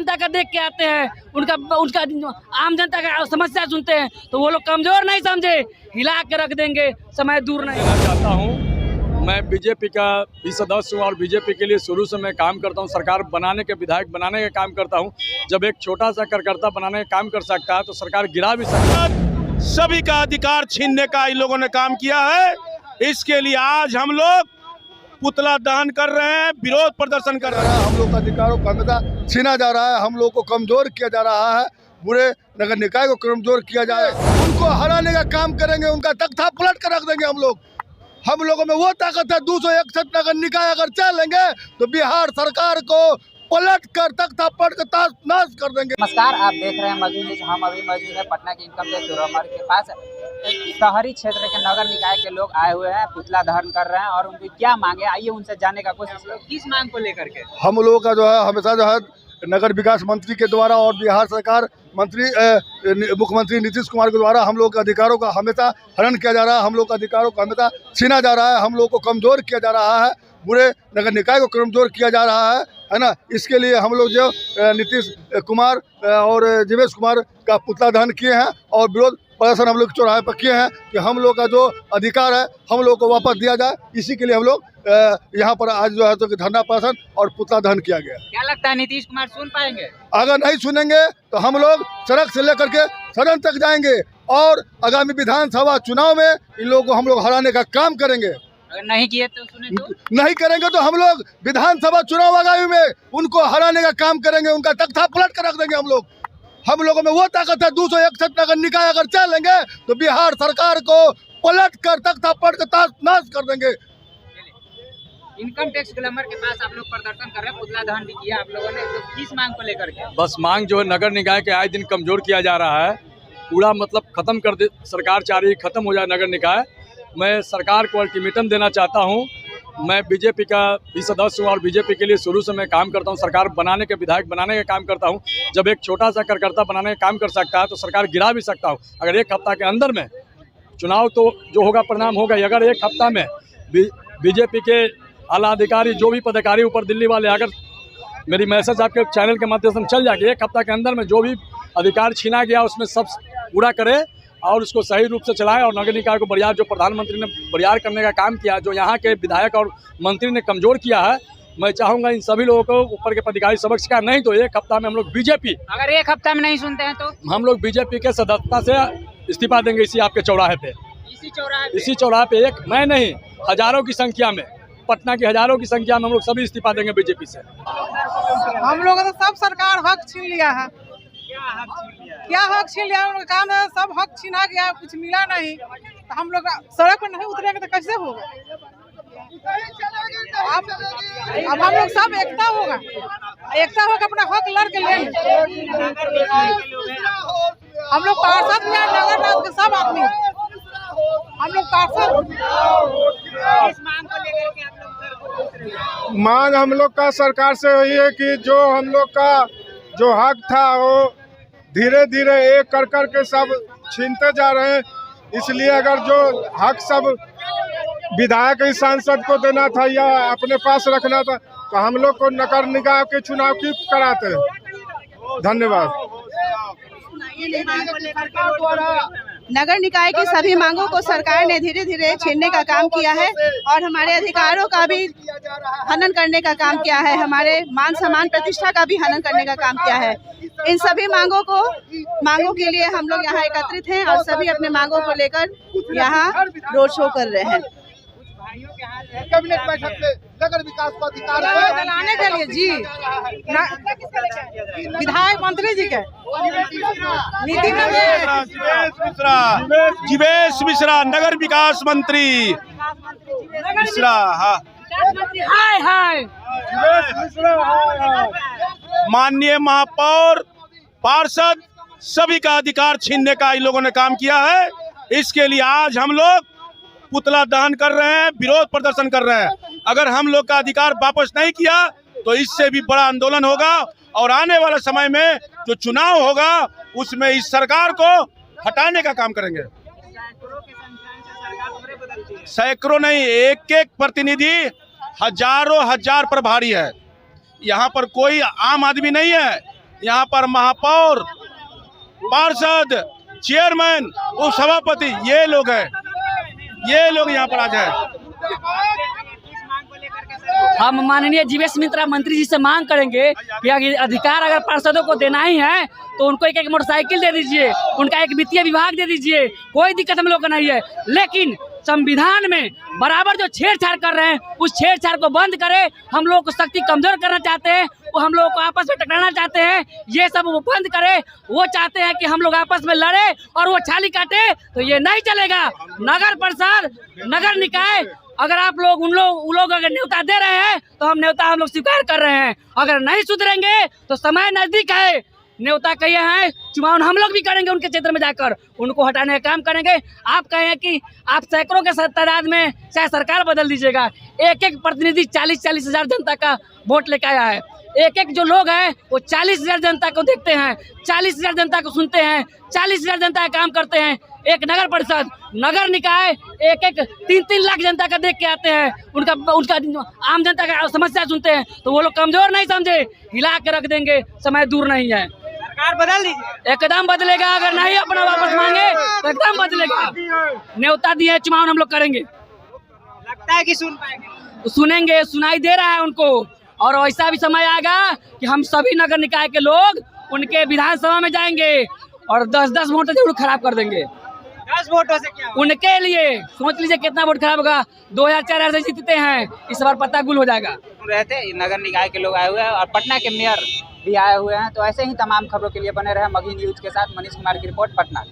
जनता का देख के आते हैं, उनका आम जनता का समस्या सुनते हैं, तो वो लोग कमजोर नहीं समझे, हिला के रख देंगे, समय दूर नहीं। कहना चाहता हूँ, मैं बीजेपी का भी सदस्य हूँ और बीजेपी के लिए शुरू से मैं काम करता हूँ। सरकार बनाने के, विधायक बनाने का काम करता हूँ। जब एक छोटा सा कार्यकर्ता बनाने का काम कर सकता है तो सरकार गिरा भी सकता है। सभी का अधिकार छीनने का इन लोगों ने काम किया है। इसके लिए आज हम लोग पुतला दहन कर रहे हैं, विरोध प्रदर्शन कर रहे हैं। हम लोग का अधिकारों को हमेशा छीना जा रहा है, हम लोग को कमजोर किया जा रहा है, पूरे नगर निकाय को कमजोर किया जा रहा है। उनको हराने का काम करेंगे, उनका तख्ता पलट कर रख देंगे हम लोग। हम लोगों में वो ताकत है, 261 नगर निकाय अगर चलेंगे तो बिहार सरकार को पलट कर तख्ता पलट कर नाश कर देंगे। नमस्कार, आप देख रहे हैं मजदूर न्यूज। हम अभी मौजूद है पटना के इनकम टैक्स ब्यूरो के पास। शहरी क्षेत्र के नगर निकाय के लोग आए हुए हैं, पुतला दहन कर रहे हैं और उनकी क्या मांगे, आइए उनसे जानने का कोशिश करें। किस मांग को लेकर के? हम लोगों का जो है हमेशा जो है नगर विकास मंत्री के द्वारा और बिहार सरकार मुख्यमंत्री नीतीश कुमार के द्वारा हम लोग के अधिकारों का हमेशा हनन किया जा रहा है, हम लोग के अधिकारों को हमेशा छीना जा रहा है, हम लोग को कमजोर किया जा रहा है, पूरे नगर निकाय को कमजोर किया जा रहा है ना। इसके लिए हम लोग जो नीतीश कुमार और जीवेश कुमार का पुतला दहन किए हैं और विरोध प्रदर्शन हम लोग चौराहे पर किए हैं कि हम लोग का जो अधिकार है हम लोग को वापस दिया जाए। इसी के लिए हम लोग यहाँ पर आज जो है तो धरना प्रदर्शन और पुतला दहन किया गया। क्या लगता है नीतीश कुमार सुन पाएंगे? अगर नहीं सुनेंगे तो हम लोग सड़क से लेकर के सदन तक जाएंगे और आगामी विधानसभा चुनाव में इन लोगों को हम लोग हराने का काम करेंगे। अगर नहीं किए तो सुने तो? नहीं करेंगे तो हम लोग विधानसभा चुनाव आगामी में उनको हराने का काम करेंगे, उनका तख्ता पलट कर रख देंगे हम लोग। हम लोगों में वो ताकत है, 261 नगर निकाय अगर चलेंगे तो बिहार सरकार को पलट कर तख्ता पलट कर नाश कर देंगे। इनकम टैक्स ग्लैमर के पास आप लोग प्रदर्शन कर रहे हैं, पुतला दहन भी किया आप लोगों ने, तो किस मांग को लेकर के? बस मांग जो है नगर निकाय के आए दिन कमजोर किया जा रहा है, पूरा मतलब खत्म कर दे। सरकार चाह रही है खत्म हो जाए नगर निकाय। मैं सरकार को अल्टीमेटम देना चाहता हूँ। मैं बीजेपी का भी सदस्य हूँ और बीजेपी के लिए शुरू से मैं काम करता हूँ। सरकार बनाने के, विधायक बनाने का काम करता हूँ। जब एक छोटा सा कार्यकर्ता बनाने का काम कर सकता है तो सरकार गिरा भी सकता हूँ। अगर एक हफ्ता के अंदर में चुनाव तो जो होगा परिणाम होगा, अगर एक हफ्ता में बीजेपी के आला अधिकारी जो भी पदाधिकारी ऊपर दिल्ली वाले, अगर मेरी मैसेज आपके चैनल के माध्यम से चल जाएगी, एक हफ्ता के अंदर में जो भी अधिकार छीना गया उसमें सब पूरा करे और उसको सही रूप से चलाए और नगर निकाय को बरियार, जो प्रधानमंत्री ने बरियार करने का काम किया, जो यहाँ के विधायक और मंत्री ने कमजोर किया है, मैं चाहूँगा इन सभी लोगों को ऊपर के पदाधिकारी सबक सिखाए। नहीं तो एक हफ्ता में हम लोग बीजेपी, अगर एक हफ्ता में नहीं सुनते हैं तो हम लोग बीजेपी के सदस्यता से इस्तीफा देंगे। इसी आपके चौराहे पे, इसी चौराहे पे एक मैं नहीं, हजारों की संख्या में, पटना की हजारों की संख्या में हम लोग सभी इस्तीफा देंगे बीजेपी से। हम लोग तो सब सरकार हक छीन लिया है। क्या हक छीन लिया? उनका काम है, सब हक छीना गया, कुछ मिला नहीं। तो हम लोग सड़क पर नहीं उतरेंगे तो कैसे होगा? अब हम लोग सब एकता होगा, एकता होकर अपना हक लड़ के लेंगे। हम लोग पार्षद में नगर राज के सब आदमी, हम लोग पार्षद। मांग हम लोग का सरकार से यही है कि जो हम लोग का जो हक था वो धीरे धीरे एक कर कर के सब छीनते जा रहे हैं। इसलिए अगर जो हक सब विधायक सांसद को देना था या अपने पास रखना था तो हम लोग को नगर निकाय के चुनाव क्यों कराते हैं? धन्यवाद। नगर निकाय की सभी मांगों को सरकार ने धीरे धीरे छीनने का काम किया है और हमारे अधिकारों का भी हनन करने का काम किया है, हमारे मान सम्मान प्रतिष्ठा का भी हनन करने का काम किया है। इन सभी मांगों के लिए हम लोग यहाँ एकत्रित हैं और सभी अपने मांगों को लेकर यहाँ रोड शो कर रहे हैं। कैबिनेट बैठक में नगर विकास को अधिकार दिलाने के लिए जी, विधायक मंत्री जी के जीवेश मिश्रा नगर विकास मंत्री मिश्रा। हाँ, माननीय महापौर, पार्षद, सभी का अधिकार छीनने का इन लोगों ने काम किया है। इसके लिए आज हम लोग पुतला दहन कर रहे हैं, विरोध प्रदर्शन कर रहे हैं। अगर हम लोग का अधिकार वापस नहीं किया तो इससे भी बड़ा आंदोलन होगा और आने वाले समय में जो चुनाव होगा उसमें इस सरकार को हटाने का काम करेंगे। सैकड़ों नहीं, एक एक प्रतिनिधि हजारों हजार प्रभारी है। यहाँ पर कोई आम आदमी नहीं है। यहाँ पर महापौर, पार्षद, चेयरमैन, उपसभापति ये लोग हैं, ये लोग यहाँ पर आज हैं। हम माननीय जीवेश मिश्रा मंत्री जी से मांग करेंगे कि अगर अधिकार अगर पार्षदों को देना ही है तो उनको एक मोटरसाइकिल दे दीजिए, उनका एक वित्तीय विभाग दे दीजिए, कोई दिक्कत हम लोग को नहीं है। लेकिन संविधान में बराबर जो छेड़छाड़ कर रहे हैं उस छेड़छाड़ को बंद करें। हम लोग को शक्ति कमजोर करना चाहते हैं, वो हम लोग को आपस में टकराना चाहते हैं, ये सब वो बंद करे। वो चाहते हैं कि हम लोग आपस में लड़े और वो छाली काटे, तो ये नहीं चलेगा। नगर परिषद, नगर निकाय, अगर आप लोग उन लोग अगर न्योता दे रहे हैं तो हम न्योता हम लोग स्वीकार कर रहे हैं। अगर नहीं सुधरेंगे तो समय नजदीक है, न्योता कहे हैं चुनाव हम लोग भी करेंगे, उनके क्षेत्र में जाकर उनको हटाने का काम करेंगे। आप कहें कि आप सैकड़ों के तादाद में चाहे सरकार बदल दीजिएगा, एक एक प्रतिनिधि 40-40 हजार जनता का वोट लेकर आया है। एक एक जो लोग हैं वो 40 हजार जनता को देखते हैं, 40 हजार जनता को सुनते हैं, 40 हजार जनता का काम करते हैं। एक नगर परिषद, नगर निकाय एक 3-3 लाख जनता का देख के आते हैं, उनका आम जनता का समस्या सुनते हैं, तो वो लोग कमजोर नहीं समझे, हिला के रख देंगे। समय दूर नहीं है, सरकार बदल दीजिए, एकदम बदलेगा। अगर नहीं अपना वापस मांगे तो एकदम बदलेगा। न्योता दिए, चुनाव हम लोग करेंगे। लगता है कि सुन पाएंगे, सुनेंगे, सुनाई दे रहा है उनको। और ऐसा भी समय आएगा कि हम सभी नगर निकाय के लोग उनके विधानसभा में जाएंगे और 10-10 वोट जरूर खराब कर देंगे। 10 वोटों से क्या उनके लिए सोच लीजिए कितना वोट खराब होगा। 2000-4000 से जीतते हैं, इस बार पता गुल हो जाएगा। रहते नगर निकाय के लोग आए हुए हैं और पटना के मेयर भी आए हुए हैं। तो ऐसे ही तमाम खबरों के लिए बने रहे मगही न्यूज के साथ। मनीष कुमार की रिपोर्ट, पटना।